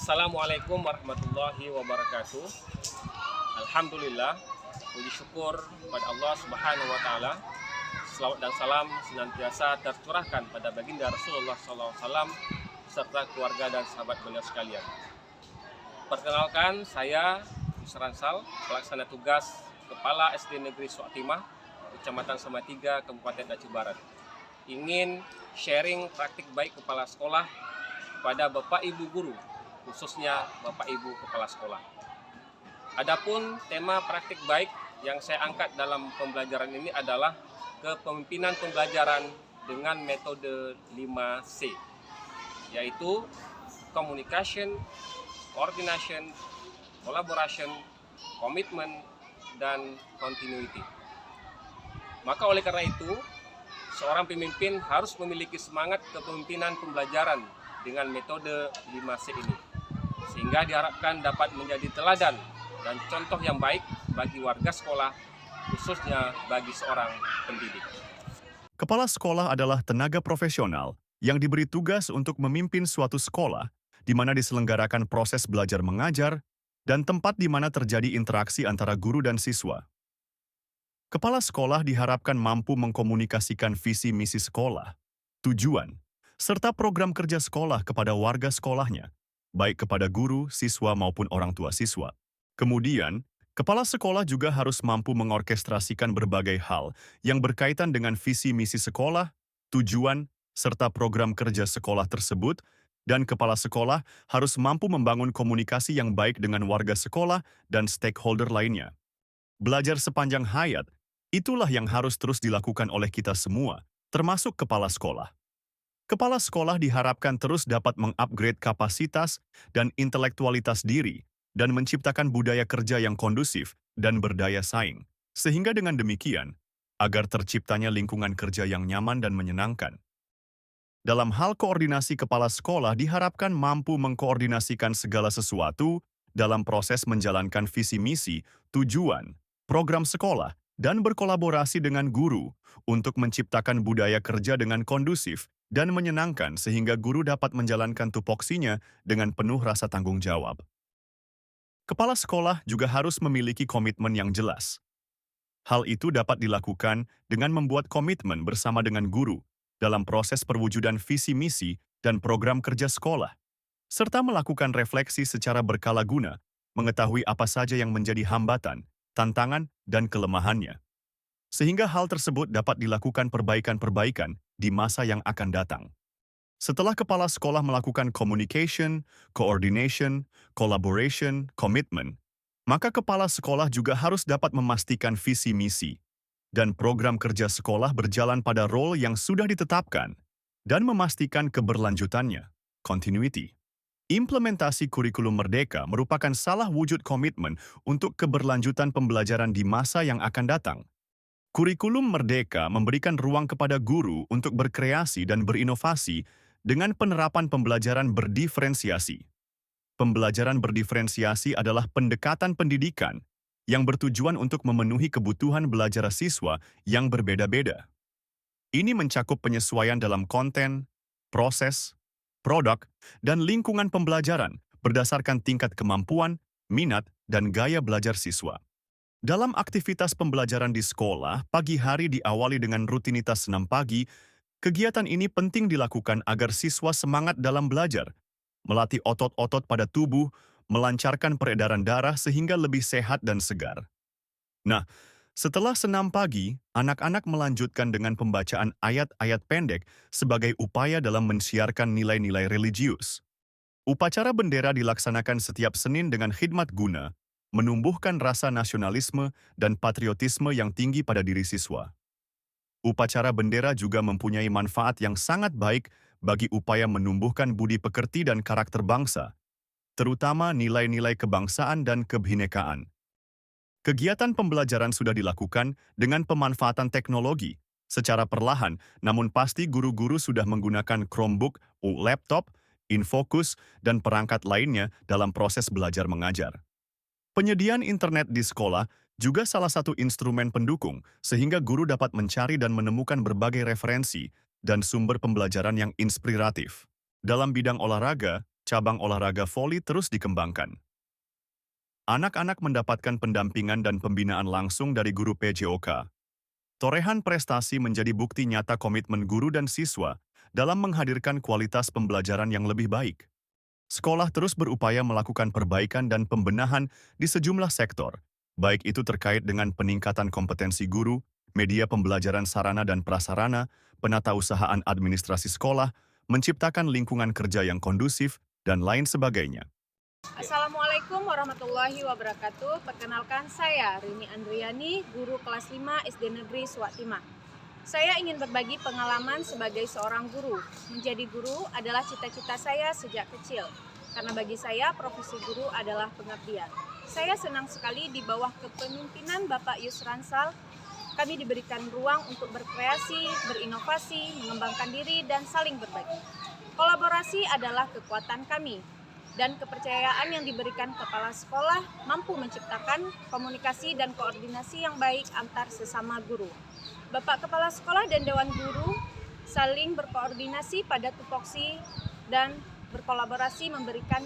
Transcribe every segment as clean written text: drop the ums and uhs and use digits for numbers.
Assalamualaikum warahmatullahi wabarakatuh. Alhamdulillah, puji syukur pada Allah Subhanahu wa taala. Selawat dan salam senantiasa tercurahkan pada baginda Rasulullah SAW serta keluarga dan sahabat beliau sekalian. Perkenalkan, saya Yusran Sal, pelaksana tugas Kepala SD Negeri Suatimah, Kecamatan Samatiga, Kabupaten Aceh Barat. Ingin sharing praktik baik kepala sekolah kepada Bapak Ibu guru, khususnya Bapak Ibu kepala sekolah. Adapun tema praktik baik yang saya angkat dalam pembelajaran ini adalah kepemimpinan pembelajaran dengan metode 5C, yaitu communication, coordination, collaboration, commitment, dan continuity. Maka oleh karena itu, seorang pemimpin harus memiliki semangat kepemimpinan pembelajaran dengan metode 5C ini, sehingga diharapkan dapat menjadi teladan dan contoh yang baik bagi warga sekolah, khususnya bagi seorang pendidik. Kepala sekolah adalah tenaga profesional yang diberi tugas untuk memimpin suatu sekolah di mana diselenggarakan proses belajar mengajar dan tempat di mana terjadi interaksi antara guru dan siswa. Kepala sekolah diharapkan mampu mengkomunikasikan visi misi sekolah, tujuan, serta program kerja sekolah kepada warga sekolahnya, baik kepada guru, siswa maupun orang tua siswa. Kemudian, kepala sekolah juga harus mampu mengorkestrasikan berbagai hal yang berkaitan dengan visi misi sekolah, tujuan, serta program kerja sekolah tersebut, dan kepala sekolah harus mampu membangun komunikasi yang baik dengan warga sekolah dan stakeholder lainnya. Belajar sepanjang hayat, itulah yang harus terus dilakukan oleh kita semua, termasuk kepala sekolah. Kepala sekolah diharapkan terus dapat mengupgrade kapasitas dan intelektualitas diri, dan menciptakan budaya kerja yang kondusif dan berdaya saing, sehingga dengan demikian, agar terciptanya lingkungan kerja yang nyaman dan menyenangkan. Dalam hal koordinasi, kepala sekolah diharapkan mampu mengkoordinasikan segala sesuatu dalam proses menjalankan visi misi, tujuan, program sekolah, dan berkolaborasi dengan guru untuk menciptakan budaya kerja dengan kondusif dan menyenangkan sehingga guru dapat menjalankan tupoksinya dengan penuh rasa tanggung jawab. Kepala sekolah juga harus memiliki komitmen yang jelas. Hal itu dapat dilakukan dengan membuat komitmen bersama dengan guru dalam proses perwujudan visi misi dan program kerja sekolah, serta melakukan refleksi secara berkala guna, mengetahui apa saja yang menjadi hambatan, tantangan, dan kelemahannya. Sehingga hal tersebut dapat dilakukan perbaikan-perbaikan di masa yang akan datang. Setelah kepala sekolah melakukan communication, coordination, collaboration, commitment, maka kepala sekolah juga harus dapat memastikan visi misi dan program kerja sekolah berjalan pada role yang sudah ditetapkan dan memastikan keberlanjutannya, continuity. Implementasi kurikulum Merdeka merupakan salah wujud komitmen untuk keberlanjutan pembelajaran di masa yang akan datang. Kurikulum Merdeka memberikan ruang kepada guru untuk berkreasi dan berinovasi dengan penerapan pembelajaran berdiferensiasi. Pembelajaran berdiferensiasi adalah pendekatan pendidikan yang bertujuan untuk memenuhi kebutuhan belajar siswa yang berbeda-beda. Ini mencakup penyesuaian dalam konten, proses, produk, dan lingkungan pembelajaran berdasarkan tingkat kemampuan, minat, dan gaya belajar siswa. Dalam aktivitas pembelajaran di sekolah, pagi hari diawali dengan rutinitas senam pagi. Kegiatan ini penting dilakukan agar siswa semangat dalam belajar, melatih otot-otot pada tubuh, melancarkan peredaran darah sehingga lebih sehat dan segar. Nah, setelah senam pagi, anak-anak melanjutkan dengan pembacaan ayat-ayat pendek sebagai upaya dalam mensiarkan nilai-nilai religius. Upacara bendera dilaksanakan setiap Senin dengan khidmat guna, menumbuhkan rasa nasionalisme dan patriotisme yang tinggi pada diri siswa. Upacara bendera juga mempunyai manfaat yang sangat baik bagi upaya menumbuhkan budi pekerti dan karakter bangsa, terutama nilai-nilai kebangsaan dan kebinekaan. Kegiatan pembelajaran sudah dilakukan dengan pemanfaatan teknologi. Secara perlahan, namun pasti guru-guru sudah menggunakan Chromebook, laptop, infocus, dan perangkat lainnya dalam proses belajar mengajar. Penyediaan internet di sekolah juga salah satu instrumen pendukung, sehingga guru dapat mencari dan menemukan berbagai referensi dan sumber pembelajaran yang inspiratif. Dalam bidang olahraga, cabang olahraga voli terus dikembangkan. Anak-anak mendapatkan pendampingan dan pembinaan langsung dari guru PJOK. Torehan prestasi menjadi bukti nyata komitmen guru dan siswa dalam menghadirkan kualitas pembelajaran yang lebih baik. Sekolah terus berupaya melakukan perbaikan dan pembenahan di sejumlah sektor, baik itu terkait dengan peningkatan kompetensi guru, media pembelajaran sarana dan prasarana, penatausahaan administrasi sekolah, menciptakan lingkungan kerja yang kondusif, dan lain sebagainya. Assalamualaikum warahmatullahi wabarakatuh. Perkenalkan saya Rini Andriani, guru kelas 5 SD Negeri Suwatimah. Saya ingin berbagi pengalaman sebagai seorang guru. Menjadi guru adalah cita-cita saya sejak kecil. Karena bagi saya profesi guru adalah pengabdian. Saya senang sekali di bawah kepemimpinan Bapak Yusransal, kami diberikan ruang untuk berkreasi, berinovasi, mengembangkan diri, dan saling berbagi. Kolaborasi adalah kekuatan kami. Dan kepercayaan yang diberikan kepala sekolah mampu menciptakan komunikasi dan koordinasi yang baik antar sesama guru. Bapak Kepala Sekolah dan Dewan Guru saling berkoordinasi pada tupoksi dan berkolaborasi memberikan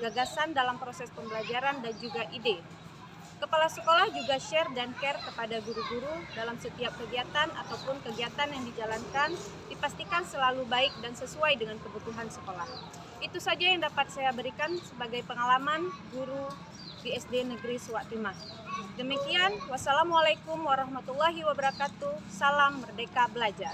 gagasan dalam proses pembelajaran dan juga ide. Kepala sekolah juga share dan care kepada guru-guru dalam setiap kegiatan ataupun kegiatan yang dijalankan dipastikan selalu baik dan sesuai dengan kebutuhan sekolah. Itu saja yang dapat saya berikan sebagai pengalaman guru di SD Negeri Suwatimah. Demikian, wassalamualaikum warahmatullahi wabarakatuh. Salam Merdeka Belajar.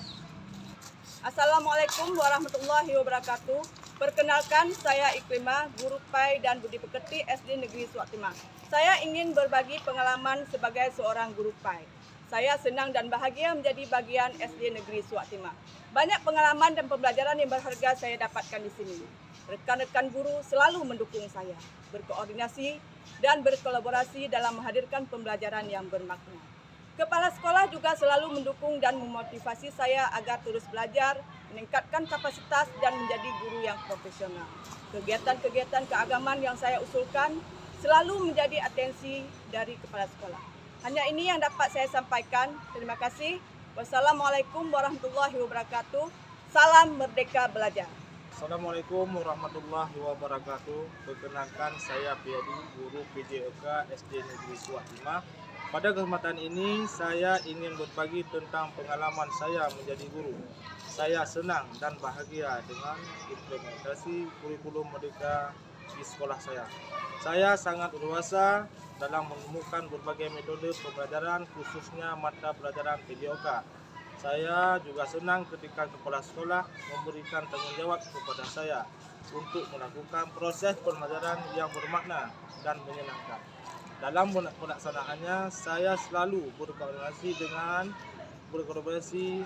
Assalamualaikum warahmatullahi wabarakatuh. Perkenalkan, saya Ikrimah, guru PAI dan Budi Pekerti SD Negeri Suwatimah. Saya ingin berbagi pengalaman sebagai seorang guru PAI. Saya senang dan bahagia menjadi bagian SD Negeri Suwatimah. Banyak pengalaman dan pembelajaran yang berharga saya dapatkan di sini. Rekan-rekan guru selalu mendukung saya, berkoordinasi dan berkolaborasi dalam menghadirkan pembelajaran yang bermakna. Kepala sekolah juga selalu mendukung dan memotivasi saya agar terus belajar, meningkatkan kapasitas dan menjadi guru yang profesional. Kegiatan-kegiatan keagamaan yang saya usulkan selalu menjadi atensi dari kepala sekolah. Hanya ini yang dapat saya sampaikan. Terima kasih. Wassalamualaikum warahmatullahi wabarakatuh. Salam Merdeka Belajar. Assalamualaikum warahmatullahi wabarakatuh. Perkenalkan, saya Piadi, guru PJOK SD Negeri Suwatimah. Pada kesempatan ini, saya ingin berbagi tentang pengalaman saya menjadi guru. Saya senang dan bahagia dengan implementasi kurikulum merdeka di sekolah saya. Saya sangat berkuasa dalam menemukan berbagai metode pembelajaran, khususnya mata pelajaran PJOK. Saya juga senang ketika kepala sekolah memberikan tanggung jawab kepada saya untuk melakukan proses pembelajaran yang bermakna dan menyenangkan. Dalam pelaksanaannya, saya selalu berkolaborasi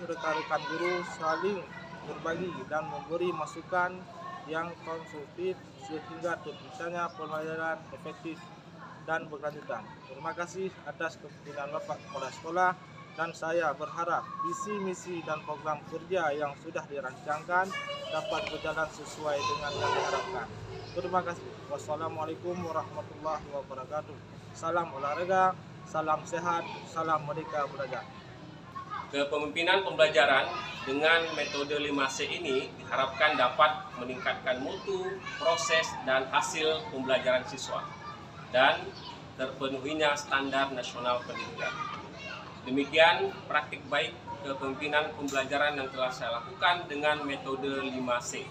rekan-rekan guru, saling berbagi dan memberi masukan yang konstruktif sehingga terciptanya pembelajaran efektif dan berkelanjutan. Terima kasih atas kepimpinan Bapak Kepala Sekolah, dan saya berharap visi misi dan program kerja yang sudah dirancangkan dapat berjalan sesuai dengan yang diharapkan. Terima kasih. Wassalamualaikum warahmatullahi wabarakatuh. Salam olahraga, salam sehat, salam Merdeka Belajar. Kepemimpinan pembelajaran dengan metode 5C ini diharapkan dapat meningkatkan mutu, proses, dan hasil pembelajaran siswa, dan terpenuhinya standar nasional pendidikan. Demikian praktik baik kepemimpinan pembelajaran yang telah saya lakukan dengan metode 5C.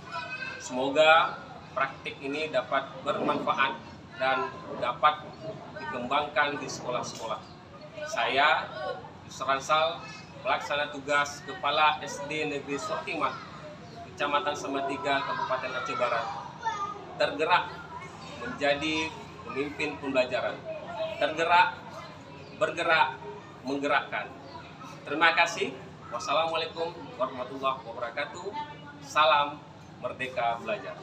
Semoga praktik ini dapat bermanfaat dan dapat dikembangkan di sekolah-sekolah. Saya, Yusransal, pelaksana tugas Kepala SD Negeri Suwatimah, Kecamatan Samatiga, Kabupaten Aceh Barat, tergerak menjadi pemimpin pembelajaran. Tergerak, bergerak, menggerakkan. Terima kasih. Wassalamualaikum warahmatullahi wabarakatuh. Salam Merdeka Belajar.